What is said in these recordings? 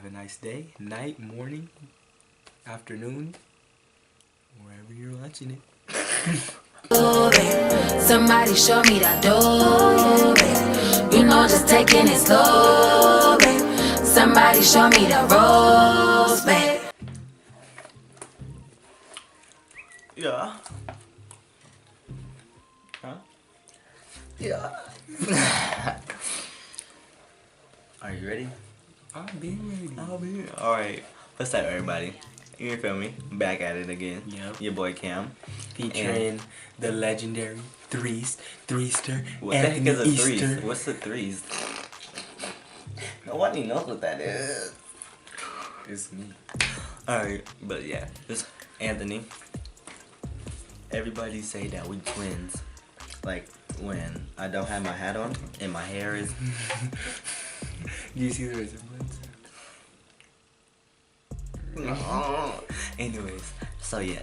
have a nice day, night, morning, afternoon, wherever you're watching it. Somebody show me that door, babe. You know, just taking it slow, babe. Somebody show me the ropes, babe. Yeah. Huh? Yeah. Are you ready? I'll be ready. Alright. What's up, everybody? You feel me? Back at it again. Yep. Your boy Cam. Featuring the legendary Threester, What Anthony the heck is a Easter. threes? What's the threes? Nobody knows what that is. It's me. Alright, but yeah, this Anthony. Everybody say that we twins. Like when I don't have my hat on and my hair is. Do you see the resemblance? Anyways, so yeah,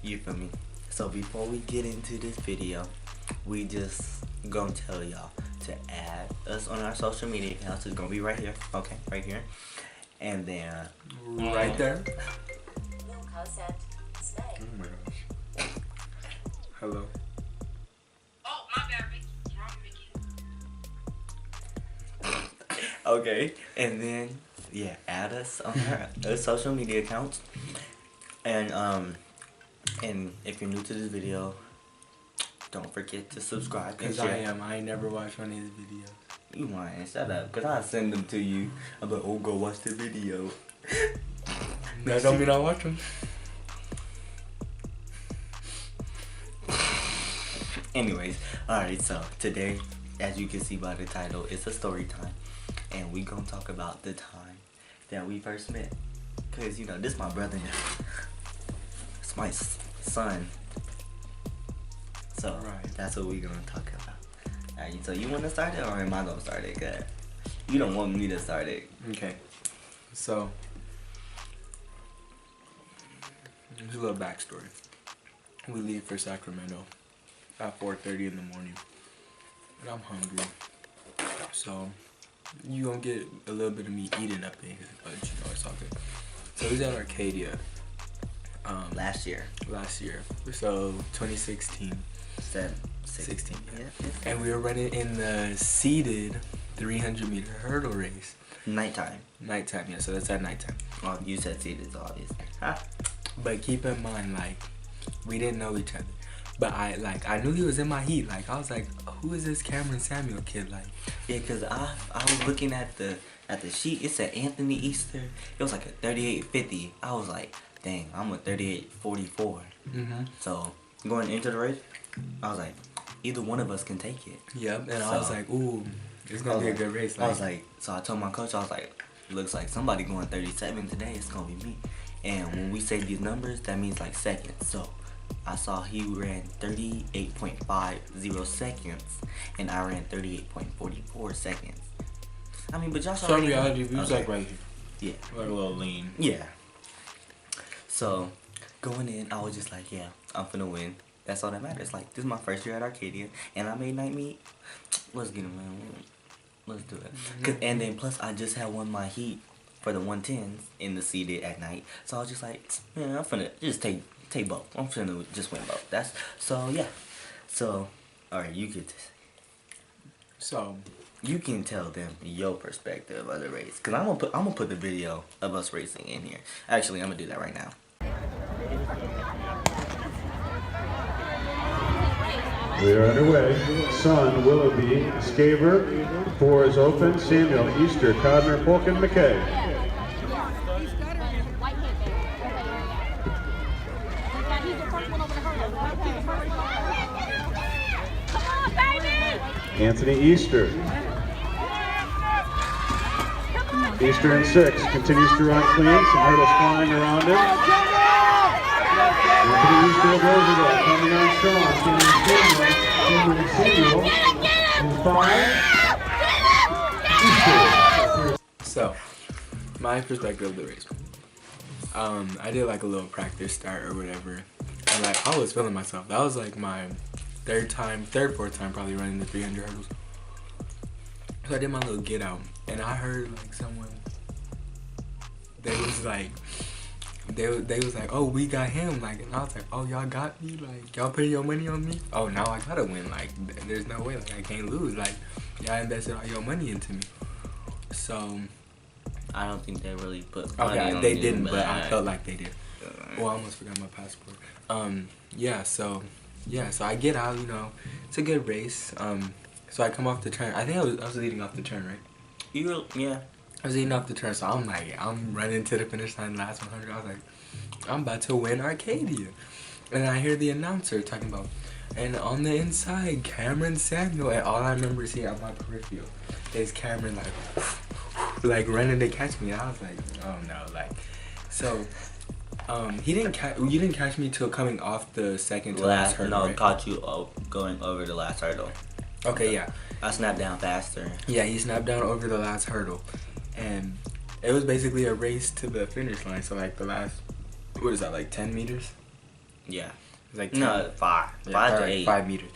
you feel me? So before we get into this video, we just gonna tell y'all to add us on our social media accounts. It's gonna be right here. Okay, right here. And then Right there. Oh Oh my gosh. Hello. Oh, my bad, Ricky. Wrong, Ricky. okay, and then yeah, add us on our social media accounts. And if you're new to this video, don't forget to subscribe. Cause I ain't never watched one of his videos. You lying? Shut up. Cause I send them to you. I'm like, oh, go watch the video. That don't mean I watch them. Anyways, alright, so today, as you can see by the title, it's a story time. And we gonna talk about the time that we first met. Cause you know, this my brother now. It's my son. So, Right. that's what we gonna talk about. Alright, so you wanna start it or am I gonna start it? Cause you don't want me to start it. Okay. So, here's a little backstory. We leave for Sacramento at 4:30 in the morning. And I'm hungry. So, you gonna get a little bit of me eating up there, but you know, it's all good. So, we was at Arcadia Last year. So, 2016. 16. Yeah. And we were running in the seated 300-meter hurdle race. Nighttime. Nighttime, yeah, so that's at nighttime. Oh, you said seated, so obvious. Huh? But keep in mind, like, we didn't know each other. But I knew he was in my heat. Like, I was like, who is this Cameron Samuel kid? Like, Yeah, cause I was looking at the sheet. It said Anthony Easter. It was like a 38.50. I was like, dang, I'm a 38.44. So going into the race, I was like, either one of us can take it. yep. And I was like, ooh, it's gonna be a good race. I was like, so I told my coach, I was like, looks like somebody going 37 today. It's gonna be me. And when we say these numbers, that means like seconds. So I saw he ran 38.50 seconds, and I ran 38.44 seconds. I mean, but y'all saw. so in reality, we was Okay. like right here, Yeah. like a little lean. Yeah. So, going in, I was just like, yeah, I'm finna win. That's all that matters. Like, this is my first year at Arcadia, and I made night meet. Let's get it, man. Let's do it. And then, plus, I just had won my heat for the 110s in the seated at night. So, I was just like, man, I'm finna just take both. I'm finna just win both. That's, so, yeah. So, alright, you get this. So, You can tell them your perspective of the race. Cause I'm gonna put the video of us racing in here. Actually, I'm gonna do that right now. We are underway. Sun, Willoughby, Scaver, 4 is open. Samuel, Easter, Codner, Polkin, McKay. Anthony Easter. Easter in 6, continues to run clean. Some hurdles flying around him. Anthony Easter goes it all, coming on strong. Cameron Samuel in 5. Easter. So, my perspective of the race. I did like a little practice start or whatever, and like I was feeling myself. That was like my fourth time probably running the 300 hurdles. So I did my little get out, and I heard like someone was like, they was like, oh, we got him. Like, and I was like, oh, y'all got me. Like, y'all putting your money on me. Oh, now I gotta win. Like, there's no way. Like, I can't lose. Like, y'all invested all your money into me. So I don't think they really put money okay, on they you, didn't, but I felt like they did. Alright. Oh, I almost forgot my passport. Yeah, so I get out, you know, it's a good race. So I come off the turn. I think I was leading off the turn, right? Yeah. I was leading off the turn, so I'm running to the finish line, last 100. I was like, I'm about to win Arcadia. And I hear the announcer talking about, and on the inside, Cameron Samuel. And all I remember seeing on my peripheral is Cameron like running to catch me. And I was like, oh no, like, so you didn't catch me till coming off the second to last hurdle. No, right? caught you going over the last hurdle. Okay, yeah. I snapped down faster. Yeah, he snapped down over the last hurdle. And it was basically a race to the finish line. So, like, the last, what is that, like 10 meters? Yeah. It was like 10. No, 5. Yeah, 5 to like 8. 5 meters.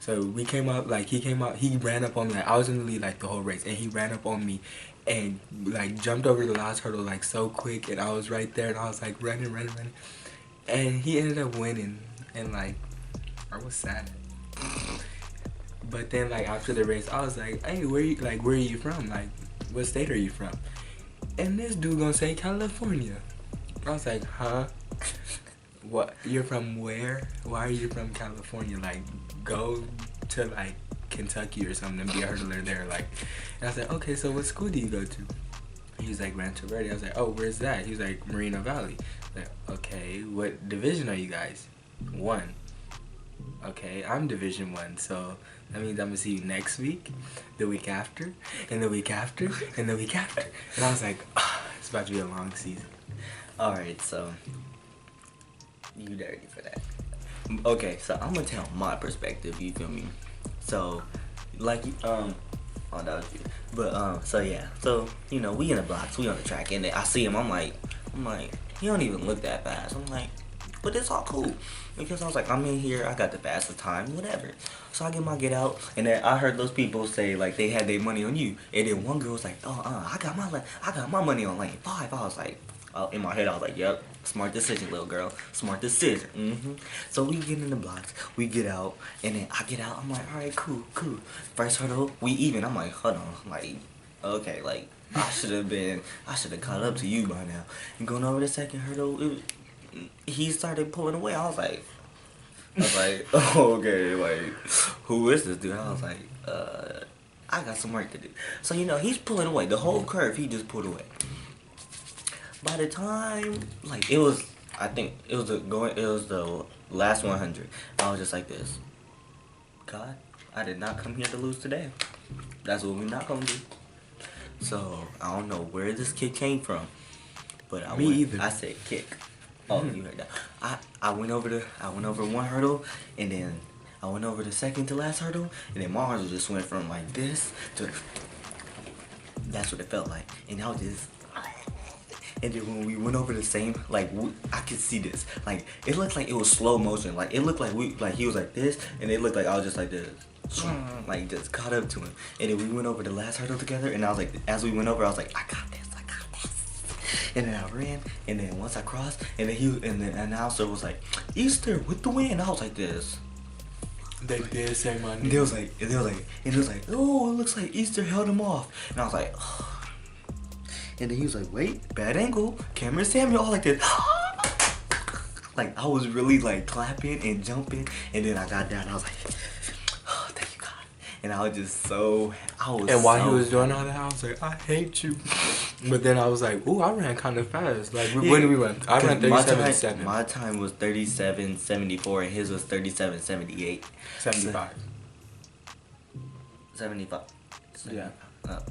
So, we came up, like, he ran up on me. Like, I was in the lead, like, the whole race. And he ran up on me and, like, jumped over the last hurdle, like, so quick. And I was right there. And I was, like, running. And he ended up winning. And, like, I was sad. But then, like, after the race, I was like, hey, where are you from? Like, what state are you from? And this dude gonna say California. I was like, huh? What? You're from where? Why are you from California? Like, go to, like, Kentucky or something and be a hurdler there. Like, and I was like, okay, so what school do you go to? He was like, Rancho Verde. I was like, oh, where's that? He was like, Moreno Valley. Like, okay, what division are you guys? 1. Okay, I'm Division 1, so that means I'm gonna see you next week, the week after, and the week after, and the week after. And I was like, it's about to be a long season. Alright, so you dirty for that. Okay, so I'm gonna tell my perspective, you feel me? So, like, oh, that was you. But, so yeah, so, you know, we in the blocks, we on the track, and then I see him, I'm like, he don't even look that fast. I'm like, but it's all cool. Because I was like, I'm in here, I got the fastest time, whatever. So I get out, and then I heard those people say, like, they had their money on you. And then one girl was like, I got my money on lane 5. I was like, in my head, I was like, yep, smart decision, little girl. Smart decision. So we get in the blocks, we get out, and then I get out, I'm like, alright, cool. First hurdle, we even. I'm like, hold on, like, okay, like, I should have caught up to you by now. And going over the second hurdle, he started pulling away. I was like, oh, okay, like, who is this dude? I was like, I got some work to do. So, you know, he's pulling away. The whole curve, he just pulled away. By the time, like, it was the last 100. I was just like this. God, I did not come here to lose today. That's what we're not gonna do. So, I don't know where this kick came from. But I said kick. Oh, you heard that. I went over one hurdle, and then I went over the second to last hurdle, and then my hurdle just went from like this to, that's what it felt like. And I was just, and then when we went over the same, like, I could see this, like, it looked like it was slow motion. Like, it looked like he was like this, and it looked like I was just like this, like, just caught up to him. And then we went over the last hurdle together, and I was like, as we went over, I was like, I got this. And then I ran, and then once I crossed, and then the announcer was like, Easter with the win. I was like this. They did say my name. And it was like, oh, it looks like Easter held him off. And I was like, oh. And then he was like, wait, bad angle, Cameron Samuel, all like this. Like, I was really like clapping and jumping, and then I got down, I was like, oh, thank you, God. And I was just so, And while he was doing all that, I was like, I hate you. But then I was like, ooh, I ran kind of fast. Like, when did we run? I ran 37.7. My time was 37.74, and his was 37.78. 75. 75. Yeah.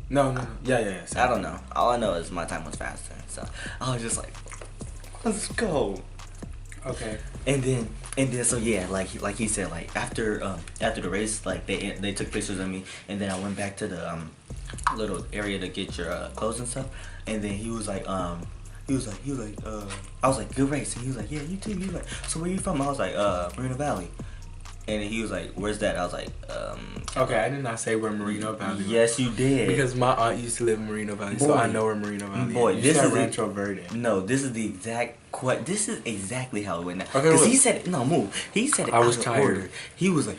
No. Yeah. I don't know. All I know is my time was faster. So I was just like, let's go. Okay. And then so yeah, like he said, like after the race, like they took pictures of me, and then I went back to the little area to get your clothes and stuff, and then he was like I was like, good race, and he was like, yeah, you too. He was like, so where you from? I was like, Moreno Valley. And he was like, "Where's that?" I was like, Okay, I did not say where Moreno Valley was. Yes, you did. Because my aunt used to live in Moreno Valley, so Boy. I know where Moreno Valley Boy, is. this You said is Rancho Verde. No, this is the exact this is exactly how it went down. Okay, Because he look. said it, no, move. He said it I was out of tired. order. He was like,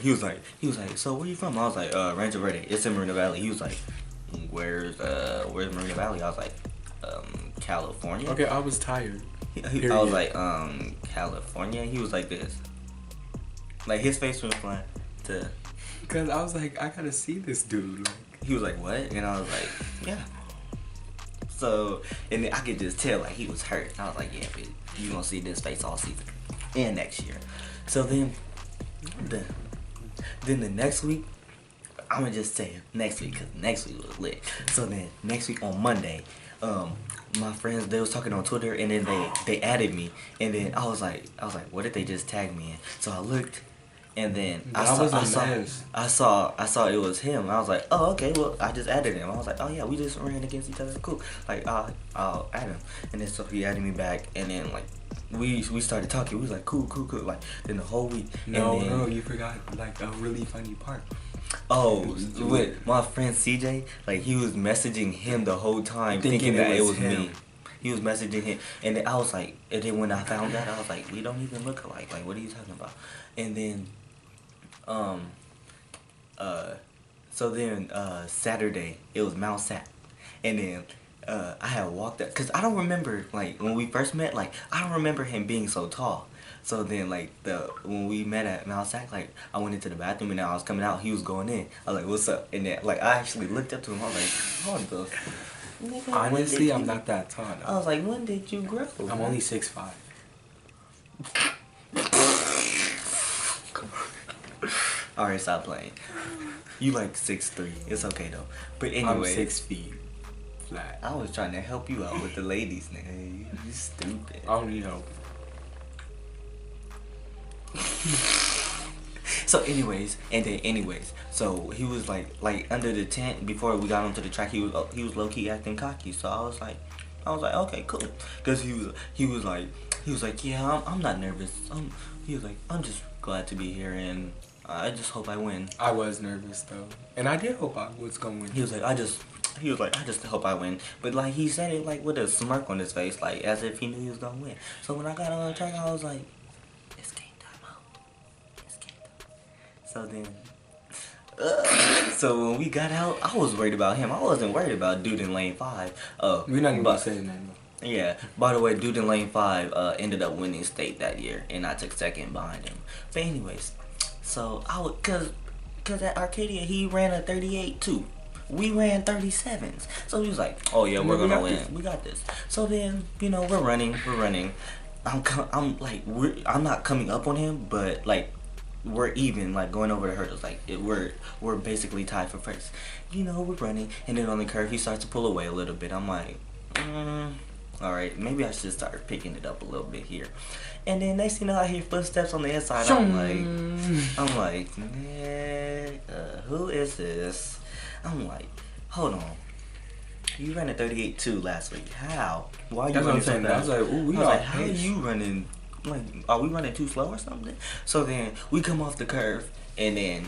so where you from? I was like, Rancho Verde. It's in Moreno Valley. He was like, where's Moreno Valley? I was like, California. Okay, I was tired. I was like, California. He was like this. Like his face was flat to. Because I was like, I gotta see this dude. Like, He was like, what? And I was like, yeah. So, and then I could just tell, like, he was hurt. I was like, yeah, but you gonna see this face all season and next year. So then the next week, I'm gonna just say next week, because next week was lit. So then, next week on Monday, my friends, they was talking on Twitter, and then they added me. And then I was like, what did they just tag me in? So I looked. And then I saw it was him. I was like, oh, okay, well, I just added him. I was like, oh yeah, we just ran against each other. Cool. Like, I'll add him. And then so he added me back, and then like we started talking. We was like, cool. Like then the whole week. no, you forgot like a really funny part. Oh, with my friend CJ, like he was messaging him the whole time, thinking that it was him. me. He was messaging him, and then I was like, and then when I found out, I was like, we don't even look alike. Like, what are you talking about? And then, Saturday it was Mount Sac, and then I had walked up because I don't remember like when we first met. Like I don't remember him being so tall. So then like when we met at Mount Sac, like I went into the bathroom and I was coming out. He was going in. I was like, what's up? And then like I actually looked up to him. I was like, hold the. Nigga, Honestly, I'm not that tall. I was like, when did you grow? I'm only 6'5". Alright, stop playing. You like 6'3". It's okay though. But anyway, I'm 6 feet flat. I was trying to help you out with the ladies, nigga. You stupid. I don't need help. So anyways, so he was like under the tent before we got onto the track. He was low key acting cocky. So I was like, okay, cool. Cause he was like, yeah, I'm not nervous. He was like, I'm just glad to be here, and I just hope I win. I was nervous though, and I did hope I was gonna win. He was like, I just hope I win. But like he said it like with a smirk on his face, like as if he knew he was gonna win. So when I got on the track, I was like, it's game time out. It's game time. So then, so when we got out, I was worried about him. I wasn't worried about dude in lane 5. We're not gonna say that. Yeah. By the way, dude in lane 5 ended up winning state that year, and I took second behind him. But anyways, so I would cause at Arcadia he ran a 38 too. We ran 37s. So he was like, oh yeah, we're gonna win. We got this. So then, we're running. I'm not coming up on him, but like we're even, like going over the hurdles. Like we're basically tied for first. We're running, and then on the curve he starts to pull away a little bit. I'm like, all right, maybe I should start picking it up a little bit here. And then next thing you know, I hear footsteps on the inside. I'm like, man, who is this? I'm like, hold on. You ran a 38.2 last week. How? Why are you running so fast? I was like, ooh, how are you running? Like, are we running too slow or something? So then we come off the curve, and then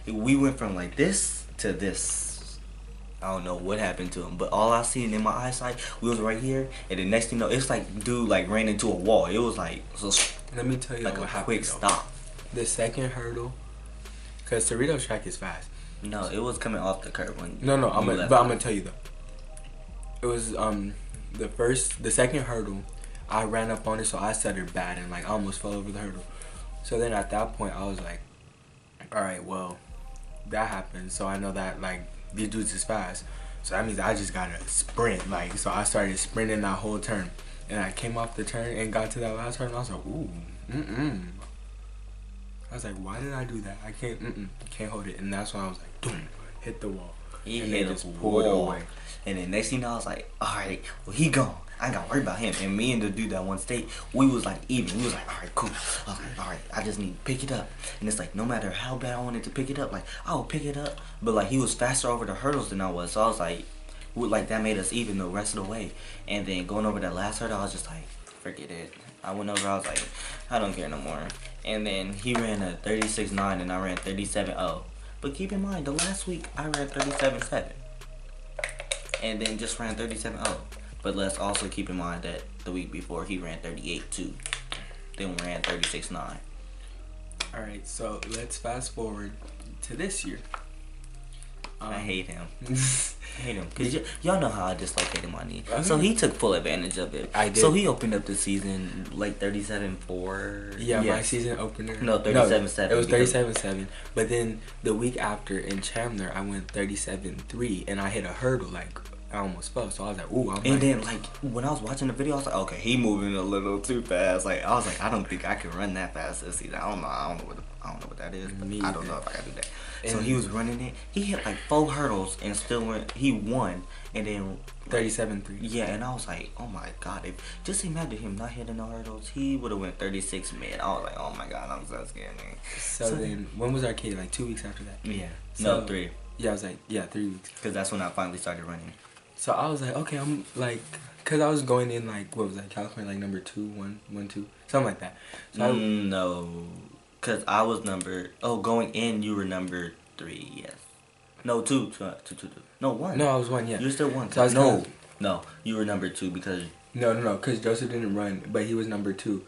we went from like this to this. I don't know what happened to him, but all I seen in my eyesight, we was right here, and the next thing you know, it's like dude like ran into a wall. It was like, so let me tell you like what a happened. Quick stop. The second hurdle, cause Cerritos track is fast. No, it was coming off the curve when. No, I'm gonna tell you though. It was the second hurdle, I ran up on it, so I set her bad and like I almost fell over the hurdle. So then at that point I was like, all right, well, that happened. So I know that like these dudes is fast. So that means I just gotta sprint. Like, so I started sprinting that whole turn, and I came off the turn and got to that last turn. And I was like, ooh, I was like, why did I do that? I can't hold it. And that's when I was like, boom, hit the wall. He and hit just a pulled wall. away. And then next thing you know, I was like, all right, well, he gone. I ain't gotta worry about him. And me and the dude that won state, we was like even. We was like, all right, cool. I was like, all right, I just need to pick it up. And it's like, no matter how bad I wanted to pick it up, like, I'll pick it up. But like, he was faster over the hurdles than I was. So I was like that made us even the rest of the way. And then going over that last hurdle, I was just like, forget it. I went over, I was like, I don't care no more. And then he ran a 36.9 and I ran 37.0. But keep in mind, the last week I ran 37.7. And then just ran 37.0. But let's also keep in mind that the week before he ran 38.2. Then ran 36.9. Alright, so let's fast forward to this year. I hate him. I hate him. Because y'all know how I dislocated my knee. Okay. So he took full advantage of it. I did. So he opened up the season like 37.4. Yeah, Yes. my season opener. No, 37.7. It was because- 37.7. But then the week after in Chandler, I went 37.3, and I hit a hurdle. Like, I almost fell. So I was like, ooh, I'm And then, like, when I was watching the video, I was like, okay, he moving a little too fast. Like, I was like, I don't think I can run that fast this season. I don't know what that is. But Me I don't either. know if I can do that. So And- he was running it. He hit like 4 hurdles and still went. He won. And then 37.3. yeah, and I was like, oh my god, if just imagine him not hitting no hurdles, he would have went 36 mid. I was like, oh my god, I'm so scared, man. So then, when was Arcadia? Like 2 weeks after that? Yeah, So- no 3, Yeah, I was like, yeah, 3 weeks. because that's when I finally started running. So I was like, okay, I'm like, cause I was going in like, what was that, California, like number 2, 1, 2, something like that. So No, because I was going in, you were number 3, yes. No, 2. No, 1. no, I was 1, yeah. You were still 1. So I was No, you were number 2 because No, cause Joseph didn't run, but he was number 2.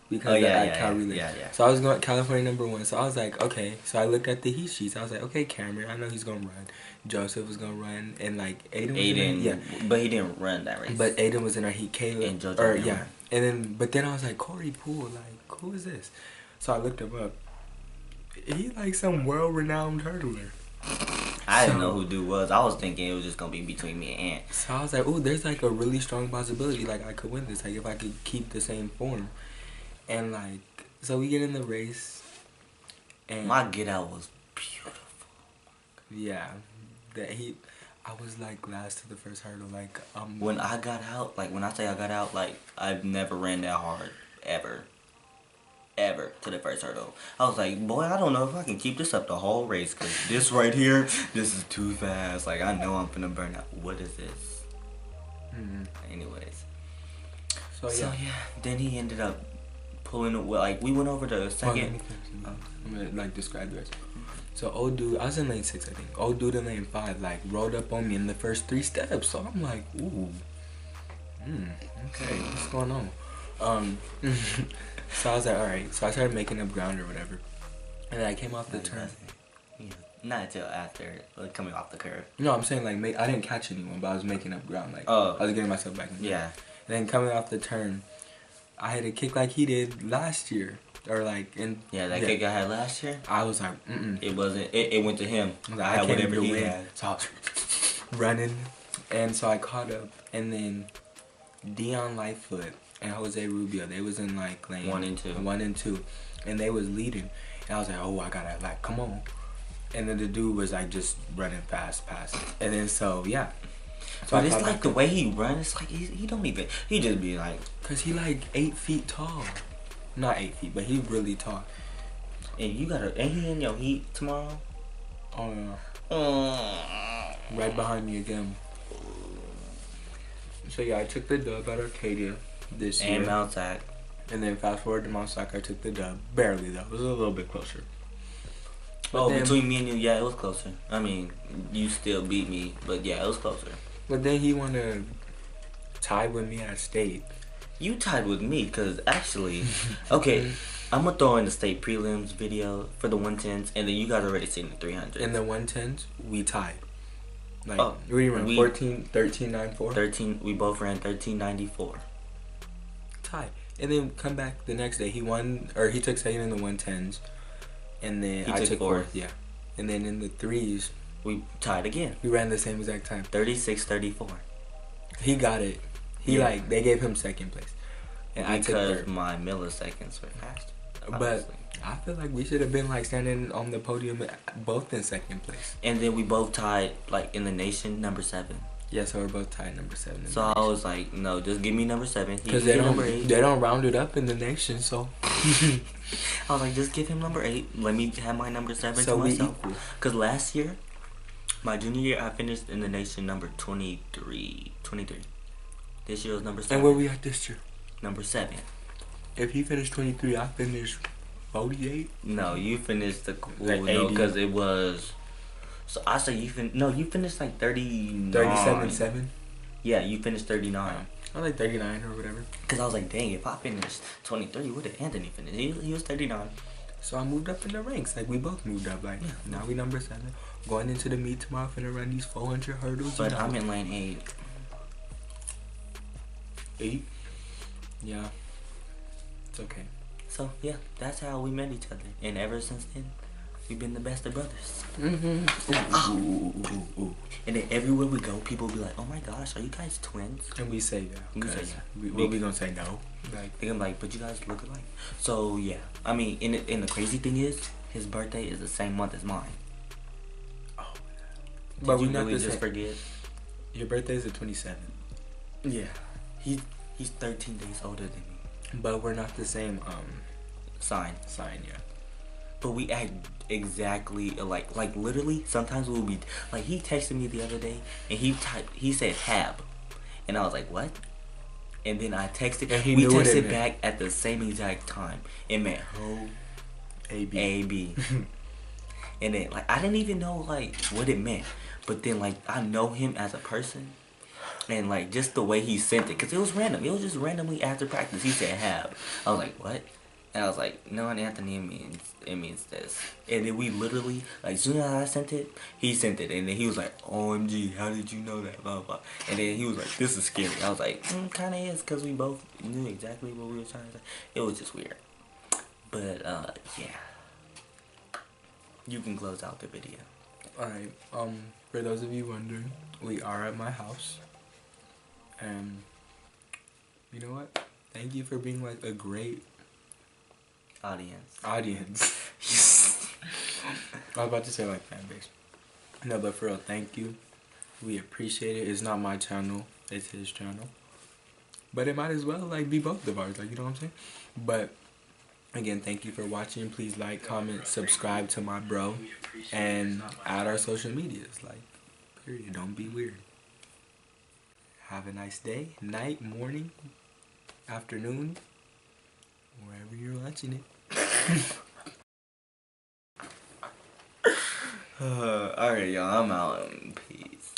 Because Oh, yeah, at yeah, Cal yeah, Relay. yeah. So I was going California number 1. So I was like, okay. So I looked at the heat sheets. I was like, okay, Cameron, I know he's gonna run. Joseph was gonna run, and like Aiden. Aiden, but he didn't run that race. But Aiden was in our heat. Caleb And JoJo or didn't yeah. run. And then I was like, Corey Poole, like, who is this? So I looked him up. He like some world-renowned hurdler. I didn't know who dude was. I was thinking it was just gonna be between me and Ant. So I was like, oh, there's like a really strong possibility, like I could win this, like if I could keep the same form. And like, so we get in the race, and My get out was beautiful. yeah, I was like last to the first hurdle, like When I got out, like when I say I got out, like I've never ran that hard ever to the first hurdle. I was like, boy, I don't know if I can keep this up the whole race, because this right here, this is too fast. Like, I know I'm finna burn out. What is this? Anyways. so So, yeah. yeah, then he ended up pulling, like, we went over the Hold on, let second. me finish. I'm gonna like describe the rest. So old dude, I was in lane 6, I think. Old dude in lane 5 like rolled up on me in the first 3 steps. So I'm like, ooh, okay, what's going on? So I was like, all right. So I started making up ground or whatever, and then I came off the turn. Yeah, not until after coming off the curve. No, I'm saying like I didn't catch anyone, but I was making up ground. Like Oh. I was getting myself back. Yeah. And then coming off the turn, I had a kick like he did last year, or like in Yeah, that kick I had last year, I was like, it wasn't, it went to him. I was like, I I had can't whatever even he win. had. So I was running, and so I caught up, and then Dion Lightfoot and Jose Rubio, they was in like lane 1 and 2. 1 and 2, and they was leading, and I was like, oh, I gotta like come on, and then the dude was like just running past, and then so yeah. So But it's caught like back the up. way he runs, it's like he don't even, he just be like, Cause he like 8 feet tall, not 8 feet, but he really tall. and you gotta, and he in your heat tomorrow? Oh no, Mm. right behind me again. So yeah, I took the dub at Arcadia this year. And Mount Sac. And then fast forward to Mount Sac, I took the dub. Barely though. It was a little bit closer. But Oh, then, between me and you, yeah, it was closer. I mean, you still beat me, but yeah, it was closer. But then he wanna tie with me at state. You tied with me, cause actually, okay, I'm gonna throw in the state prelims video for the 110s, and then you guys already seen the 300s. In the 110s, we tied. Like, Oh, what do you run? we- 14, 13, 9, 4? 13, we both ran 13.94. Tie. And then come back the next day. He won, or he took second in the 110s. And then He I took took fourth. fourth. Yeah. And then in the 3s, We tied again, we ran the same exact time. 36.34. He got it. He Yeah. they gave him second place. And I took Because third. my milliseconds were faster. But obviously. I feel like we should have been like standing on the podium both in second place. And then we both tied, like, in the nation, number 7. Yeah, so we're both tied number 7. So I was like, no, just give me number 7. He Because can get number 8. they don't round it up in the nation, so I was like, just give him number 8. Let me have my number 7 So to we myself. equal. Because last year, my junior year, I finished in the nation number 23. This year was number 7. And where we at this year? Number 7. If he finished 23, I finished 48? No, you finished the Like no, 80. because it was. So I say you you finished like 39. 37.7? Yeah, you finished 39. I like 39 or whatever. Cause I was like, dang, if I finished 23, what did Anthony finish? He was 39. So I moved up in the ranks. Like, we both moved up. Like, now we number 7. Going into the meet tomorrow, finna run these 400 hurdles. But I'm in lane 8. 8? Yeah. It's okay. So yeah, that's how we met each other, and ever since then, we've been the best of brothers. Ooh. And then everywhere we go, people be like, "Oh my gosh, are you guys twins?" And we say yeah. We say 'cause yeah. What we gonna say no? Like, They're like, "But you guys look alike." So yeah, I mean, and the crazy thing is, his birthday is the same month as mine. oh. Did But you we not really the just same. forget? Your birthday's the 27th. Yeah, he's 13 days older than me. But we're not the same Sign. sign yet. But we act exactly alike. Like literally, sometimes we'll be like, he texted me the other day and he said Hab, and I was like, what? And then I texted. And he we knew what it texted meant. back at the same exact time. It meant ho AB. AB. And then like I didn't even know like what it meant, but then like I know him as a person. And like just the way he sent it, cause it was random. It was just randomly after practice. He said Hab. I was like, what? And I was like, no, Anthony, it means this. And then we literally, like, as soon as I sent it, he sent it. And then he was like, OMG, how did you know that? Blah, blah. And then he was like, this is scary. I was like, kind of is, because we both knew exactly what we were trying to say. It was just weird. But, yeah. You can close out the video. Alright, for those of you wondering, we are at my house. And you know what? Thank you for being like a great Audience. audience. I was about to say like fan base. No, but for real, thank you. We appreciate it. It's not my channel, it's his channel. But it might as well like be both of ours, like, you know what I'm saying? But again, thank you for watching. Please like, comment, subscribe to my bro, and add our social medias. Like, period. Don't be weird. Have a nice day, night, morning, afternoon, wherever you're watching it. Alright, y'all, I'm out. Peace.